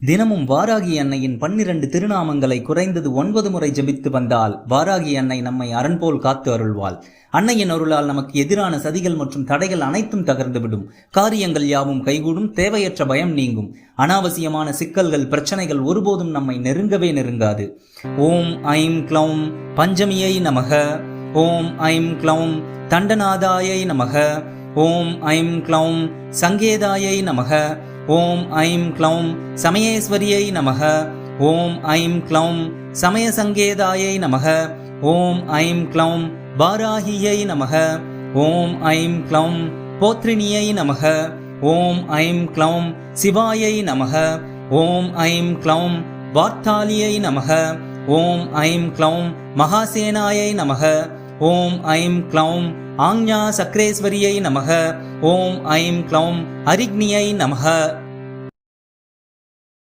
தினமும் வாராகி அன்னையின் 12 திருநாமங்களை குறைந்தது 9 முறை ஜபித்து வந்தால் வாராகி அன்னை நம்மை அரண்போல் காத்து அருள்வாள். அன்னையின் அருளால் நமக்கு எதிரான சதிகள் மற்றும் தடைகள் அனைத்தும் தகர்ந்துவிடும். காரியங்கள் யாவும் கைகூடும். தேவையற்ற பயம் நீங்கும். அனாவசியமான சிக்கல்கள், பிரச்சனைகள் ஒருபோதும் நம்மை நெருங்கவே நெருங்காது. ஓம் ஐம் க்ளௌம் பஞ்சமியை நமக. ஓம் ஐம் க்ளௌம் தண்டநாதாயை நமக. ஓம் ஐம் க்ளௌம் சங்கேதாயை நமக. ஓம் ஐம் க்ளௌம் சமயேஸ்வரியை நமக. ஓம் ஐம் க்ளௌம் சமய சங்கேதாயை நமக. ஓம் ஐம் க்ளௌம் வாராகியை நமக. ஓம் ஐம் க்ளௌம் போத்ரிணியை நமக. ஓம் ஐம் க்ளௌம் சிவாயை நமக. ஓம் ஐம் க்ளௌம் வார்த்தாலியை நமக. ஓம் ஐம் க்ளௌம் மகாசேனாயை நமக. ஓம் ஐம் க்ளௌம் ஆஞ்ஞா சக்ரேஸ்வரியை நமக. ஓம் ஐம் க்ளௌம் அரிக்னியை நமக.